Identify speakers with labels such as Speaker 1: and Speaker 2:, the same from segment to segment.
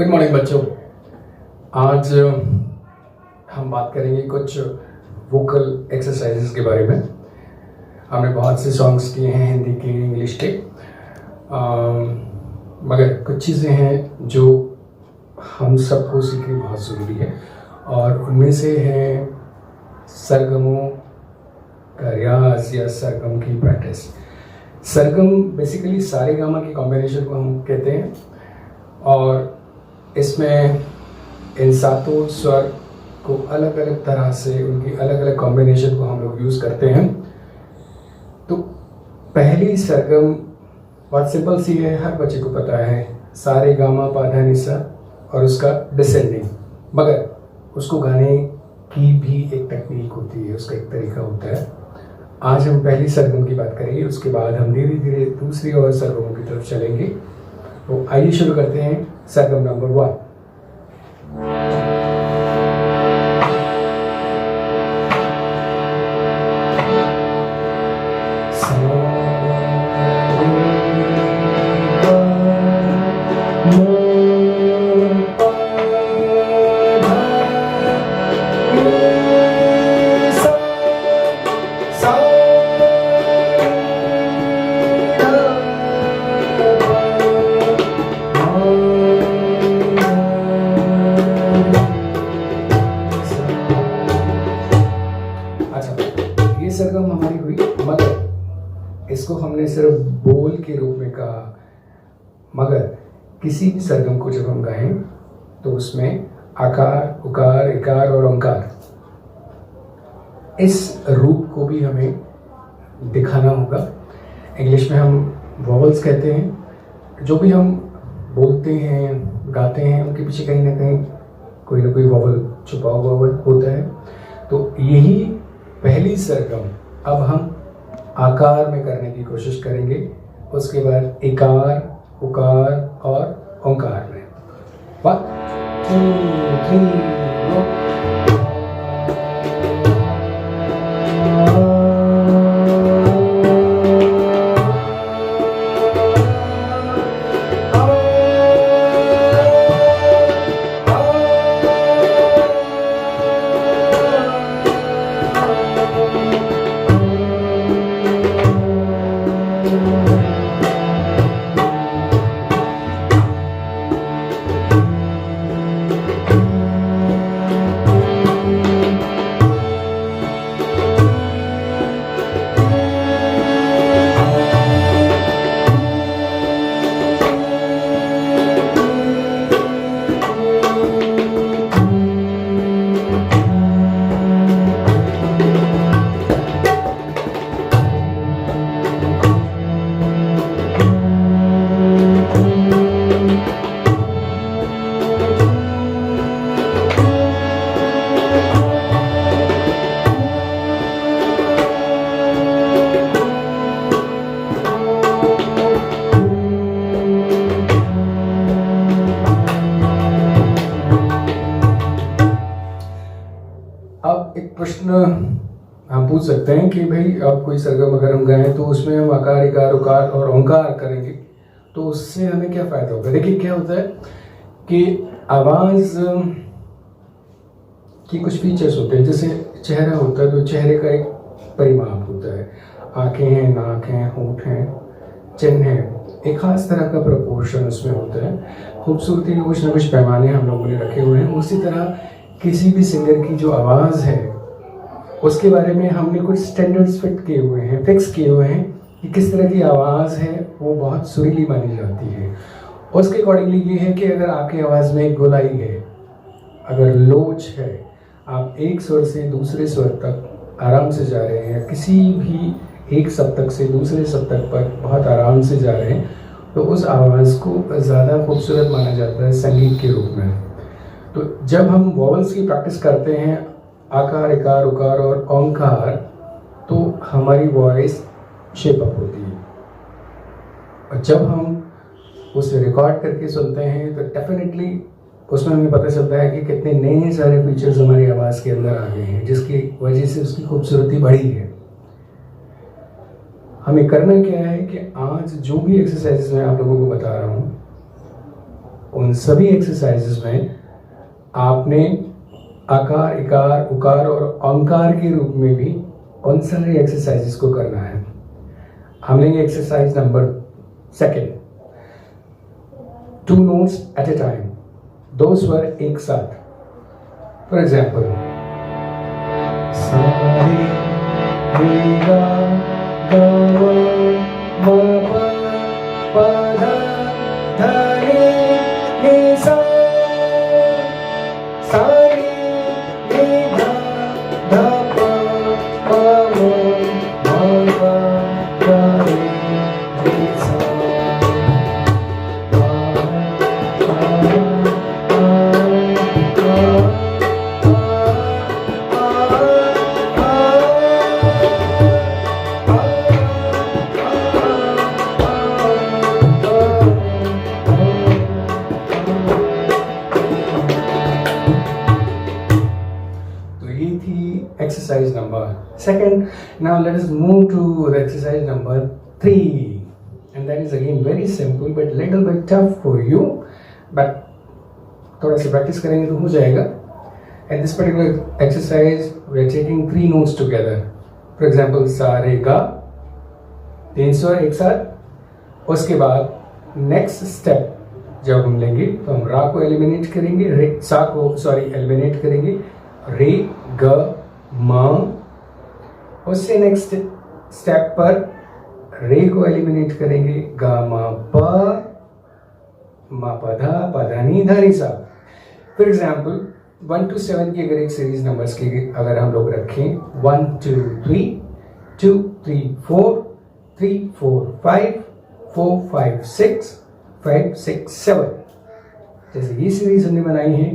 Speaker 1: Good morning बच्चों। आज हम बात करेंगे कुछ वोकल एक्सरसाइजेस के बारे में। हमने बहुत से सॉन्ग्स किए हैं हिंदी के, इंग्लिश के, मगर कुछ चीज़ें हैं जो हम सबको सीखनी बहुत ज़रूरी है और उनमें से है सरगमों का रियाज या सरगम की प्रैक्टिस। सरगम बेसिकली सारे गामा की कॉम्बिनेशन को हम कहते हैं और इसमें इन सातों स्वर को अलग अलग तरह से उनकी अलग अलग कॉम्बिनेशन को हम लोग यूज़ करते हैं। तो पहली सरगम बहुत सिंपल सी है, हर बच्चे को पता है, सारे गामा पाधा निसा और उसका डिसेंडिंग, मगर उसको गाने की भी एक टेक्निक होती है, उसका एक तरीका होता है। आज हम पहली सरगम की बात करेंगे, उसके बाद हम धीरे धीरे दूसरी और सरगमों की तरफ चलेंगे। तो आइए शुरू करते हैं सरगम नंबर 1। सरगम हमारी हुई, मगर इसको हमने सिर्फ बोल के रूप में कहा। मगर किसी भी सरगम को जब हम गाएं तो उसमें आकार, उकार, इकार और ओंकार, इस रूप को भी हमें दिखाना होगा। इंग्लिश में हम वॉवल्स कहते हैं। जो भी हम बोलते हैं, गाते हैं, उनके पीछे कहीं ना कहीं कोई ना कोई वॉवल छुपा हुआ होता है। तो यही पहली सरगम अब हम आकार में करने की कोशिश करेंगे, उसके बाद इकार, उकार और ओंकार में। 1 2 3 गो। अब एक प्रश्न हम पूछ सकते हैं कि भाई अब कोई सरगम अगर हम गाएं तो उसमें हम आकार, इकार, उकार और ओंकार करेंगे तो उससे हमें क्या फ़ायदा होगा। देखिए क्या होता है कि आवाज़ की कुछ फीचर्स होते हैं, जैसे चेहरा होता है तो चेहरे का एक परिमाप होता है। आँखें हैं, नाक हैं, होंठ हैं, चिन्ह है, एक खास तरह का प्रपोर्शन उसमें होता है। खूबसूरती के कुछ ना कुछ पैमाने हम लोगों ने रखे हुए हैं। उसी तरह किसी भी सिंगर की जो आवाज़ है उसके बारे में हमने कुछ स्टैंडर्ड्स फिट किए हुए हैं, फिक्स किए हुए हैं कि किस तरह की आवाज़ है वो बहुत सुरीली मानी जाती है। उसके अकॉर्डिंगली ये है कि अगर आपकी आवाज़ में गोलाई है, अगर लोच है, आप एक स्वर से दूसरे स्वर तक आराम से जा रहे हैं, किसी भी एक सप्तक से दूसरे सप्तक पर बहुत आराम से जा रहे हैं, तो उस आवाज़ को ज़्यादा खूबसूरत माना जाता है संगीत के रूप में। तो जब हम वॉवल्स की प्रैक्टिस करते हैं, आकार, इकार, उकार और ओंकार, तो हमारी वॉइस शेप अप होती है। और जब हम उसे रिकॉर्ड करके सुनते हैं तो डेफिनेटली उसमें हमें पता चलता है कि कितने नए सारे फीचर्स हमारी आवाज़ के अंदर आ गए हैं, जिसकी वजह से उसकी खूबसूरती बढ़ी है। हमें करना क्या है कि आज जो भी एक्सरसाइजेस मैं आप लोगों को बता रहा हूँ, उन सभी एक्सरसाइजेस में आपने आकार, इकार, उकार और ओंकार के रूप में भी उन सारी एक्सरसाइजेस को करना है। हम लेंगे exercise number 2, 2 notes at a time, 2 स्वर एक साथ। फॉर एग्जाम्पल, सा रे गा गा मा पा पा धा धा रे रे सा सा रे रे धा धा पा पा मा पा धा रे रे सा। Exercise number 2. Now let us move to the exercise number 3, and that is again very simple but little bit tough for you, but थोड़ा सा practice करेंगे तो हो जाएगा। In this particular exercise we are taking 3 notes together. For example, सा रे गा, 3 स्वर एक साथ। उसके बाद नेक्स्ट स्टेप जब हम लेंगे तो हम रा को एलिमिनेट करेंगे, एलिमिनेट करेंगे, रे ग मा। उससे नेक्स्ट स्टेप पर रे को एलिमिनेट करेंगे, गा मा पा, मा पा धा, पा धा नी, धा नी सा। फॉर एग्जाम्पल 1 to 7 की अगर एक सीरीज नंबर्स की अगर हम लोग रखें, 1 2 3, 2 3 4, 3 4 5, 4 5 6, 5 6 7, जैसे ये सीरीज हमने बनाई है,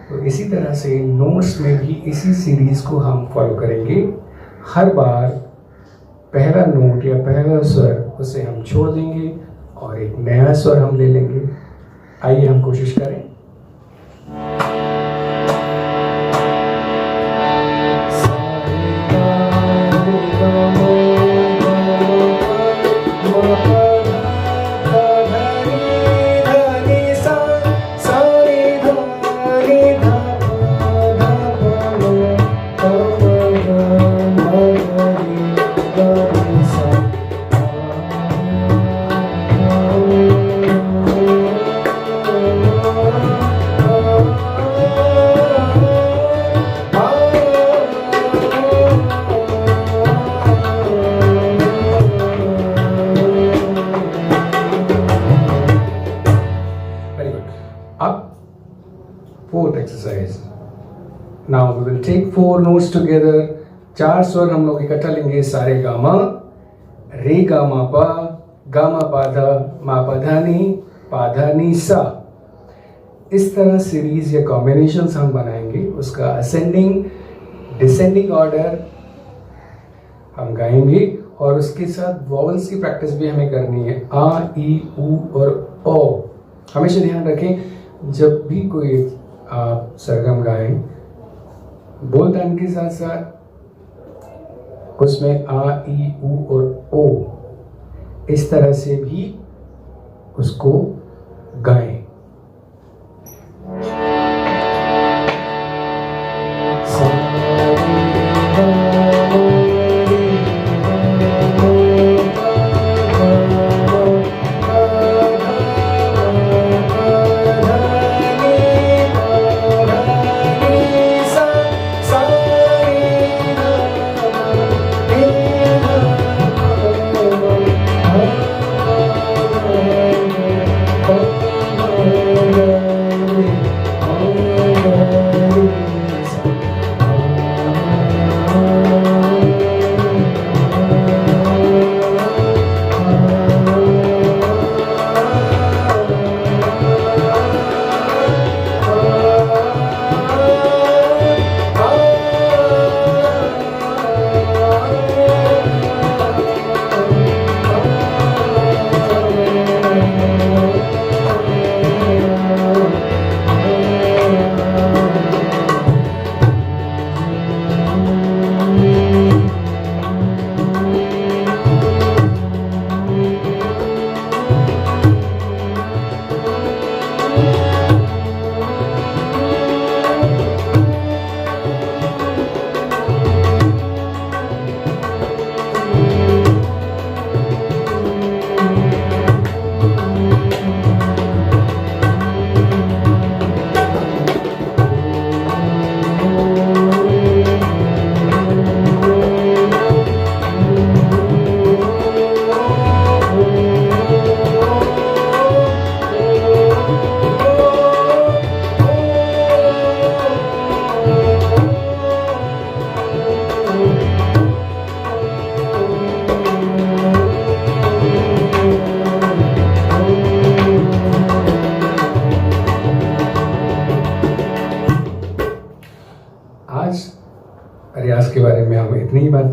Speaker 1: तो इसी तरह से नोट्स में भी इसी सीरीज को हम फॉलो करेंगे। हर बार पहला नोट या पहला स्वर उसे हम छोड़ देंगे और एक नया स्वर हम ले लेंगे। आइए हम कोशिश करें। Fourth exercise. Now we will take 4 notes together. 4 स्वर हम लोग इकट्ठा लेंगे, सारे गामा, रे गामा पा, गामा पाधा, मा पाधानी, पाधानी सा। इस तरह सीरीज या कॉम्बिनेशंस हम बनाएंगे। उसका असेंडिंग डिसेंडिंग ऑर्डर हम गाएंगे और उसके साथ वॉवल्स की प्रैक्टिस भी हमें करनी है। आ, ई, ऊ और ओ। हमेशा ध्यान रखें जब भी कोई आप सरगम गाएं, बोल तान के साथ साथ उसमें आ, ई, ऊ और ओ इस तरह से भी उसको गाएं।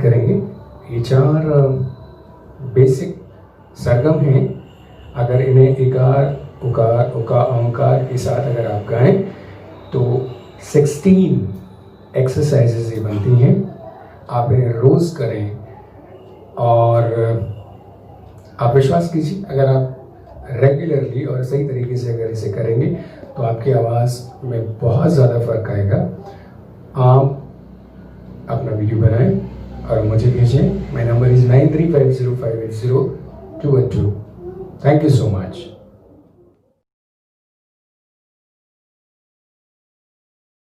Speaker 1: करेंगे। ये 4 बेसिक सरगम हैं। अगर इन्हें इकार, उकार, उका, ओंकार के साथ अगर आप गाएं तो 16 एक्सरसाइजेज ये बनती हैं। आप इन्हें रोज़ करें और आप विश्वास कीजिए, अगर आप रेगुलरली और सही तरीके से अगर इसे करेंगे तो आपकी आवाज़ में बहुत ज़्यादा फ़र्क आएगा। आप अपना वीडियो बनाएं और मुझे भेजें। My number is 9350580212। Thank you so much.